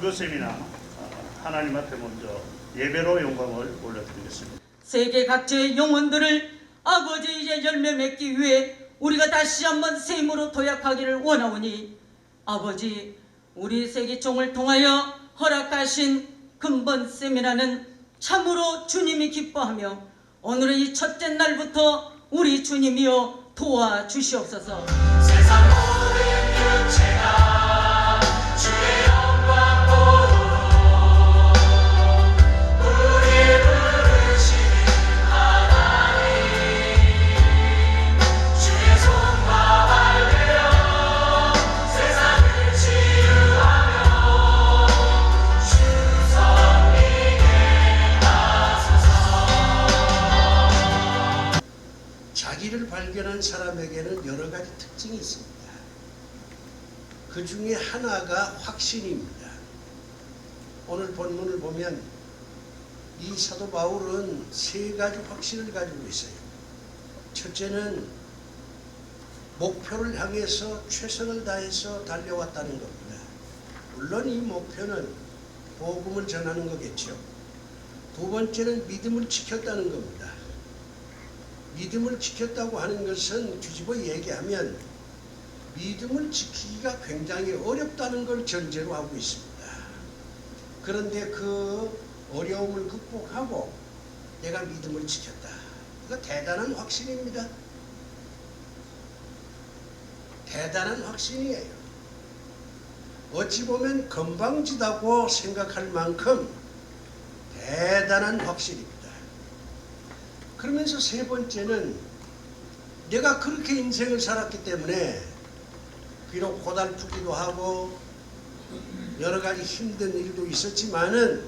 기도 세미나 하나님 앞에 먼저 예배로 영광을 올려드리겠습니다. 세계 각지의 영혼들을 아버지의 열매 맺기 위해 우리가 다시 한번 새 힘으로 도약하기를 원하오니 아버지, 우리 세계총을 통하여 허락하신 근본 세미나는 참으로 주님이 기뻐하며 오늘의 이 첫째 날부터 우리 주님이여 도와주시옵소서. 세상 모든 육체가 주의 영광 보도록 우리 부르시는 하나님 주의 손과 발되어 세상을 치유하며 주 섬기게 하소서. 자기를 발견한 사람에게는 여러 가지 특징이 있습니다. 그 중에 하나가 확신입니다. 오늘 본문을 보면 이 사도 바울은 세 가지 확신을 가지고 있어요. 첫째는 목표를 향해서 최선을 다해서 달려왔다는 겁니다. 물론 이 목표는 복음을 전하는 거겠죠. 두 번째는 믿음을 지켰다는 겁니다. 믿음을 지켰다고 하는 것은 뒤집어 얘기하면 믿음을 지키기가 굉장히 어렵다는 걸 전제로 하고 있습니다. 그런데 그 어려움을 극복하고 내가 믿음을 지켰다. 이거 대단한 확신입니다. 대단한 확신이에요. 어찌 보면 건방지다고 생각할 만큼 대단한 확신입니다. 그러면서 세 번째는 내가 그렇게 인생을 살았기 때문에 비록 고달프기도 하고 여러 가지 힘든 일도 있었지만은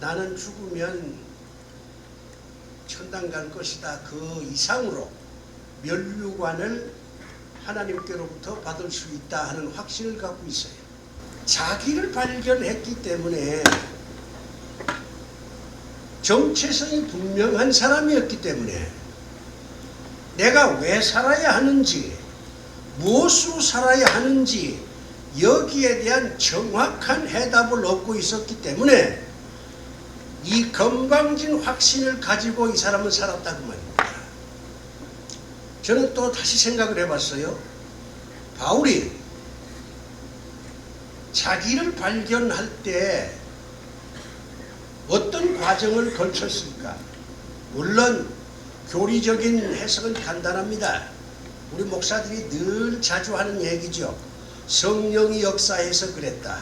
나는 죽으면 천당 갈 것이다. 그 이상으로 면류관을 하나님께로부터 받을 수 있다 하는 확신을 갖고 있어요. 자기를 발견했기 때문에 정체성이 분명한 사람이었기 때문에 내가 왜 살아야 하는지 무엇으로 살아야 하는지 여기에 대한 정확한 해답을 얻고 있었기 때문에 이 건방진 확신을 가지고 이 사람은 살았다고 말입니다. 저는 또 다시 생각을 해봤어요. 바울이 자기를 발견할 때 어떤 과정을 거쳤을까? 물론 교리적인 해석은 간단합니다. 우리 목사들이 늘 자주 하는 얘기죠. 성령이 역사해서 그랬다.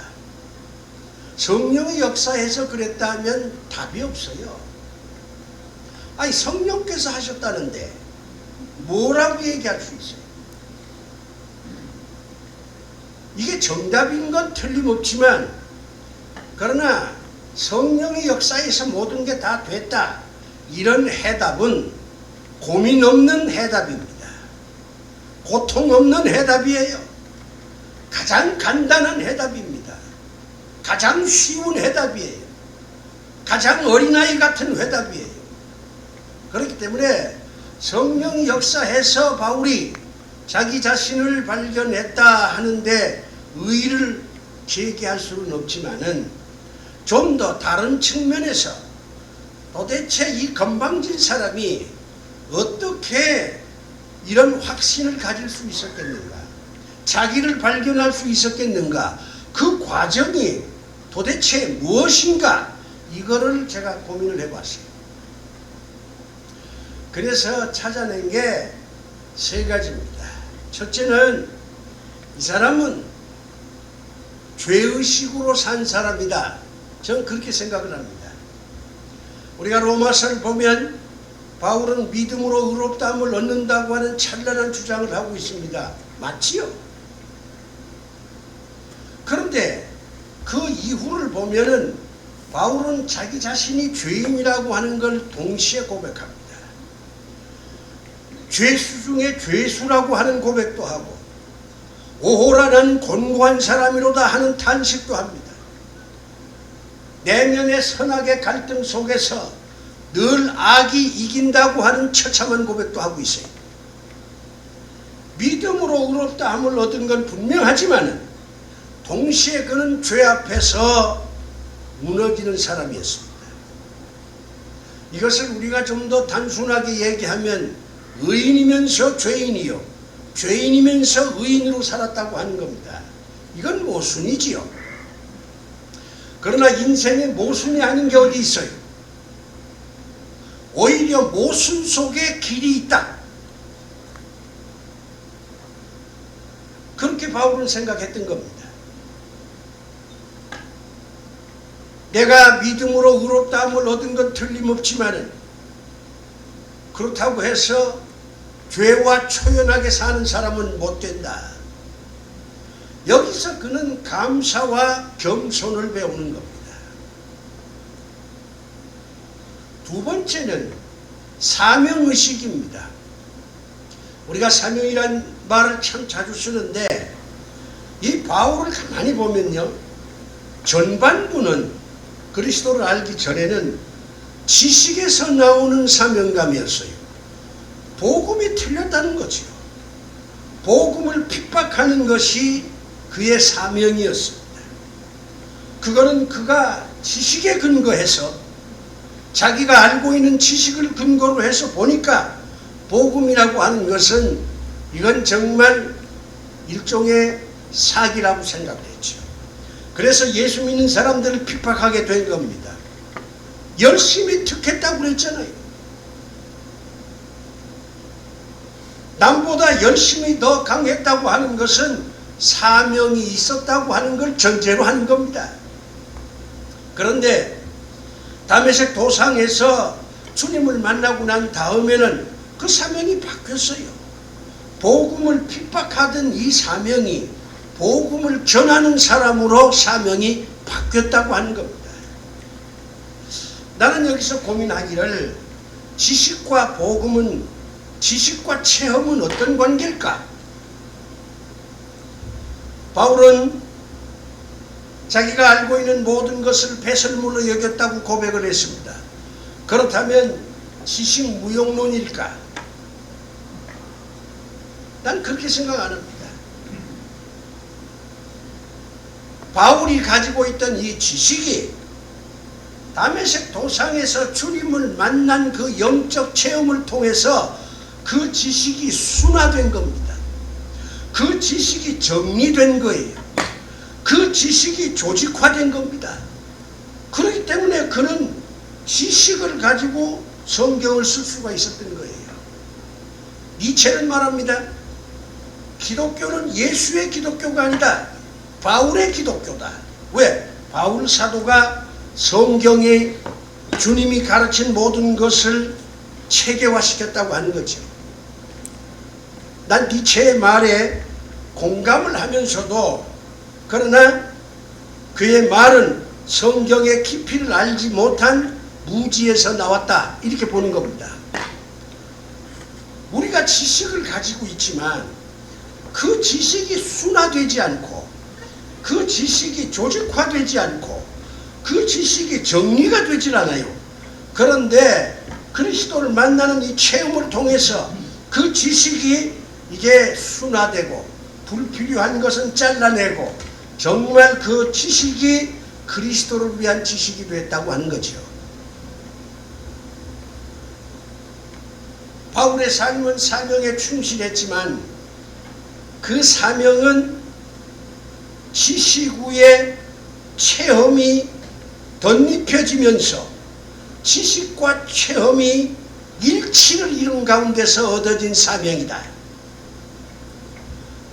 성령이 역사해서 그랬다 하면 답이 없어요. 아니 성령께서 하셨다는데 뭐라고 얘기할 수 있어요? 이게 정답인 건 틀림없지만 그러나 성령의 역사에서 모든 게 다 됐다. 이런 해답은 고민 없는 해답입니다. 고통 없는 해답이에요. 가장 간단한 해답입니다. 가장 쉬운 해답이에요. 가장 어린아이 같은 해답이에요. 그렇기 때문에 성령 역사해서 바울이 자기 자신을 발견했다 하는데 의의를 제기할 수는 없지만은 좀 더 다른 측면에서 도대체 이 건방진 사람이 어떻게 이런 확신을 가질 수 있었겠는가? 자기를 발견할 수 있었겠는가? 그 과정이 도대체 무엇인가? 이거를 제가 고민을 해봤어요. 그래서 찾아낸 게 세 가지입니다. 첫째는 이 사람은 죄의식으로 산 사람이다. 저는 그렇게 생각을 합니다. 우리가 로마서를 보면 바울은 믿음으로 의롭다함을 얻는다고 하는 찬란한 주장을 하고 있습니다. 맞지요? 그런데 그 이후를 보면은 바울은 자기 자신이 죄인이라고 하는 걸 동시에 고백합니다. 죄수 중에 죄수라고 하는 고백도 하고 오호라 난 곤고한 사람이로다 하는 탄식도 합니다. 내면의 선악의 갈등 속에서 늘 악이 이긴다고 하는 처참한 고백도 하고 있어요. 믿음으로 의롭다함을 얻은 건 분명하지만 동시에 그는 죄 앞에서 무너지는 사람이었습니다. 이것을 우리가 좀 더 단순하게 얘기하면 의인이면서 죄인이요, 죄인이면서 의인으로 살았다고 하는 겁니다. 이건 모순이지요. 그러나 인생에 모순이 아닌 게 어디 있어요? 오히려 모순 속에 길이 있다. 그렇게 바울은 생각했던 겁니다. 내가 믿음으로 의롭다함을 얻은 건 틀림없지만은 그렇다고 해서 죄와 초연하게 사는 사람은 못 된다. 여기서 그는 감사와 겸손을 배우는 겁니다. 두 번째는 사명의식입니다. 우리가 사명이란 말을 참 자주 쓰는데 이 바울을 가만히 보면요, 전반부는 그리스도를 알기 전에는 지식에서 나오는 사명감이었어요. 복음이 틀렸다는 거죠. 복음을 핍박하는 것이 그의 사명이었습니다. 그거는 그가 지식에 근거해서 자기가 알고 있는 지식을 근거로 해서 보니까 복음이라고 하는 것은 이건 정말 일종의 사기라고 생각했죠. 그래서 예수 믿는 사람들을 핍박하게 된 겁니다. 열심히 특했다고 그랬잖아요. 남보다 열심히 더 강했다고 하는 것은 사명이 있었다고 하는 걸 전제로 하는 겁니다. 그런데 다메섹 도상에서 주님을 만나고 난 다음에는 그 사명이 바뀌었어요. 복음을 핍박하던 이 사명이 복음을 전하는 사람으로 사명이 바뀌었다고 하는 겁니다. 나는 여기서 고민하기를 지식과 복음은, 지식과 체험은 어떤 관계일까? 바울은 자기가 알고 있는 모든 것을 배설물로 여겼다고 고백을 했습니다. 그렇다면 지식 무용론일까? 난 그렇게 생각 안 합니다. 바울이 가지고 있던 이 지식이 다메섹 도상에서 주님을 만난 그 영적 체험을 통해서 그 지식이 순화된 겁니다. 그 지식이 정리된 거예요. 그 지식이 조직화된 겁니다. 그렇기 때문에 그는 지식을 가지고 성경을 쓸 수가 있었던 거예요. 니체는 말합니다. 기독교는 예수의 기독교가 아니다. 바울의 기독교다. 왜? 바울 사도가 성경에 주님이 가르친 모든 것을 체계화시켰다고 하는 거죠. 난 니체의 말에 공감을 하면서도 그러나 그의 말은 성경의 깊이를 알지 못한 무지에서 나왔다, 이렇게 보는 겁니다. 우리가 지식을 가지고 있지만 그 지식이 순화되지 않고 그 지식이 조직화되지 않고 그 지식이 정리가 되질 않아요. 그런데 그리스도를 만나는 이 체험을 통해서 그 지식이 이게 순화되고 불필요한 것은 잘라내고 정말 그 지식이 그리스도를 위한 지식이 됐다고 하는 거죠. 바울의 삶은 사명에 충실했지만 그 사명은 지식 위에 체험이 덧입혀지면서 지식과 체험이 일치를 이룬 가운데서 얻어진 사명이다.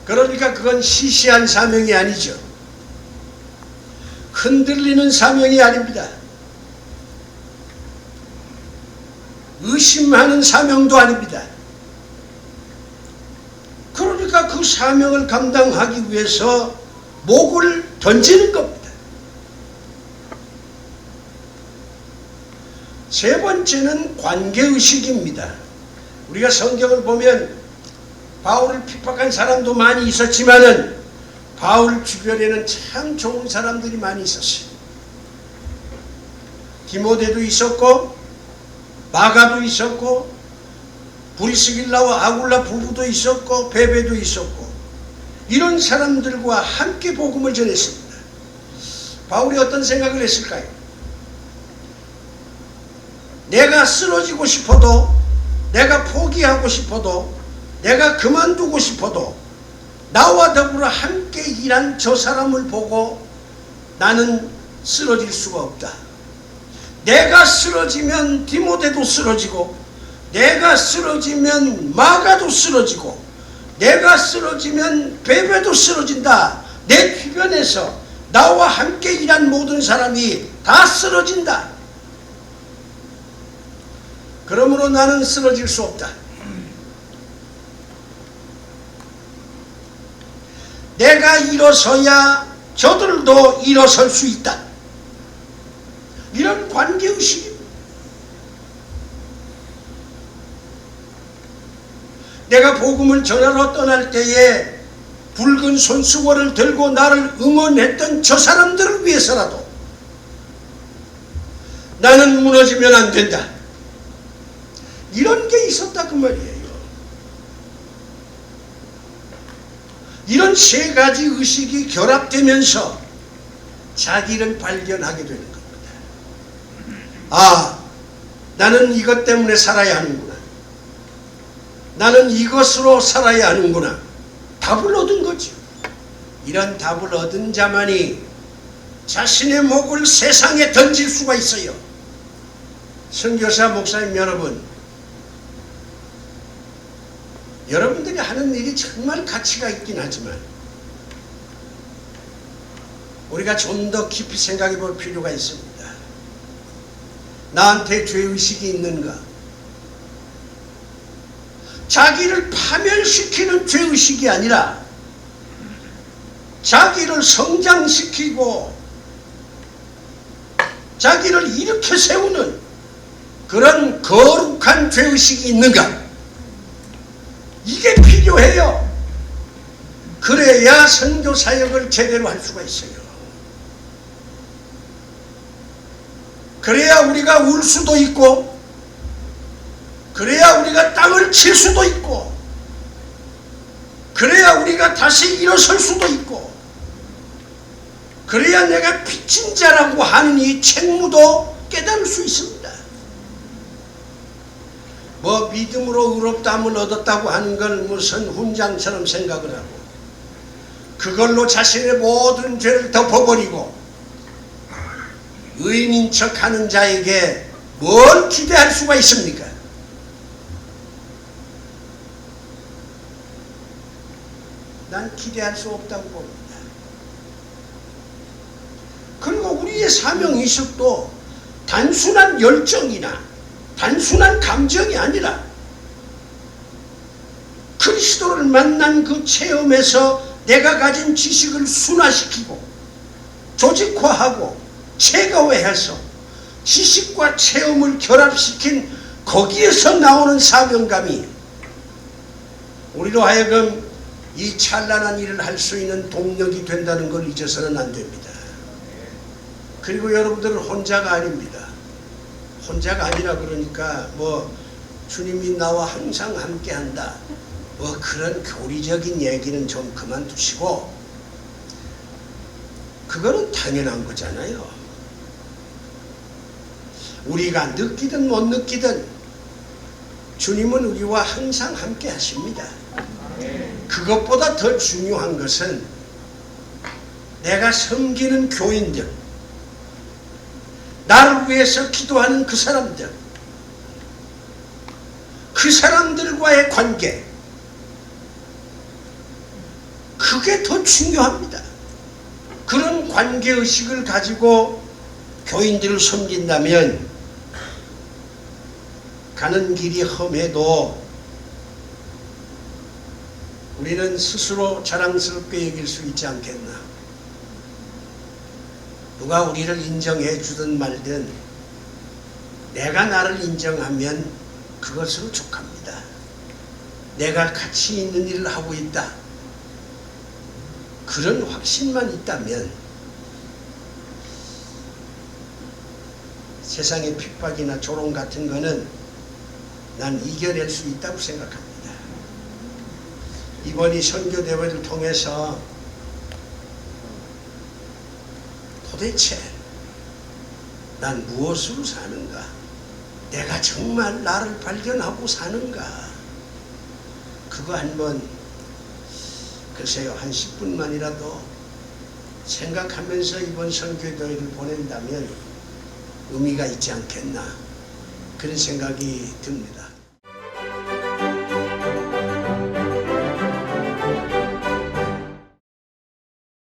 그러니까 그건 시시한 사명이 아니죠. 흔들리는 사명이 아닙니다. 의심하는 사명도 아닙니다. 그러니까 그 사명을 감당하기 위해서 목을 던지는 겁니다. 세 번째는 관계의식입니다. 우리가 성경을 보면 바울을 핍박한 사람도 많이 있었지만은 바울 주변에는 참 좋은 사람들이 많이 있었어요. 디모데도 있었고 마가도 있었고 브리스길라와 아굴라 부부도 있었고 베베도 있었고 이런 사람들과 함께 복음을 전했습니다. 바울이 어떤 생각을 했을까요? 내가 쓰러지고 싶어도, 내가 포기하고 싶어도, 내가 그만두고 싶어도 나와 더불어 함께 일한 저 사람을 보고 나는 쓰러질 수가 없다. 내가 쓰러지면 디모데도 쓰러지고, 내가 쓰러지면 마가도 쓰러지고, 내가 쓰러지면 베베도 쓰러진다. 내 주변에서 나와 함께 일한 모든 사람이 다 쓰러진다. 그러므로 나는 쓰러질 수 없다. 내가 일어서야 저들도 일어설 수 있다. 이런 관계의식입니다. 내가 복음을 전하러 떠날 때에 붉은 손수건을 들고 나를 응원했던 저 사람들을 위해서라도 나는 무너지면 안 된다. 이런 게 있었다 그 말이에요. 이런 세 가지 의식이 결합되면서 자기를 발견하게 되는 겁니다. 아, 나는 이것 때문에 살아야 하는구나. 나는 이것으로 살아야 하는구나. 답을 얻은 거죠. 이런 답을 얻은 자만이 자신의 목을 세상에 던질 수가 있어요. 선교사 목사님 여러분, 여러분들이 하는 일이 정말 가치가 있긴 하지만 우리가 좀 더 깊이 생각해 볼 필요가 있습니다. 나한테 죄의식이 있는가? 자기를 파멸시키는 죄의식이 아니라 자기를 성장시키고 자기를 일으켜 세우는 그런 거룩한 죄의식이 있는가? 이게 필요해요. 그래야 선교 사역을 제대로 할 수가 있어요. 그래야 우리가 울 수도 있고, 그래야 우리가 땅을 칠 수도 있고, 그래야 우리가 다시 일어설 수도 있고, 그래야 내가 빚진 자라고 하는 이 책무도 깨달을 수 있습니다. 뭐 믿음으로 의롭다함을 얻었다고 하는 건 무슨 훈장처럼 생각을 하고 그걸로 자신의 모든 죄를 덮어버리고 의인인 척하는 자에게 뭘 기대할 수가 있습니까? 난 기대할 수 없다고 봅니다. 그리고 우리의 사명의식도 단순한 열정이나 단순한 감정이 아니라 그리스도를 만난 그 체험에서 내가 가진 지식을 순화시키고 조직화하고 체계화해서 지식과 체험을 결합시킨 거기에서 나오는 사명감이 우리로 하여금 이 찬란한 일을 할 수 있는 동력이 된다는 걸 잊어서는 안 됩니다. 그리고 여러분들은 혼자가 아닙니다. 혼자가 아니라 그러니까 뭐 주님이 나와 항상 함께한다 뭐 그런 교리적인 얘기는 좀 그만두시고 그거는 당연한 거잖아요. 우리가 느끼든 못 느끼든 주님은 우리와 항상 함께 하십니다. 그것보다 더 중요한 것은 내가 섬기는 교인들, 나를 위해서 기도하는 그 사람들과의 관계, 그게 더 중요합니다. 그런 관계의식을 가지고 교인들을 섬긴다면 가는 길이 험해도 우리는 스스로 자랑스럽게 여길 수 있지 않겠나. 누가 우리를 인정해 주든 말든 내가 나를 인정하면 그것으로 족합니다. 내가 가치 있는 일을 하고 있다. 그런 확신만 있다면 세상의 핍박이나 조롱 같은 거는 난 이겨낼 수 있다고 생각합니다. 이번 이 선교 대회를 통해서 도대체 난 무엇으로 사는가? 내가 정말 나를 발견하고 사는가? 그거 한번 글쎄요 한 10분만이라도 생각하면서 이번 선교대회를 보낸다면 의미가 있지 않겠나 그런 생각이 듭니다.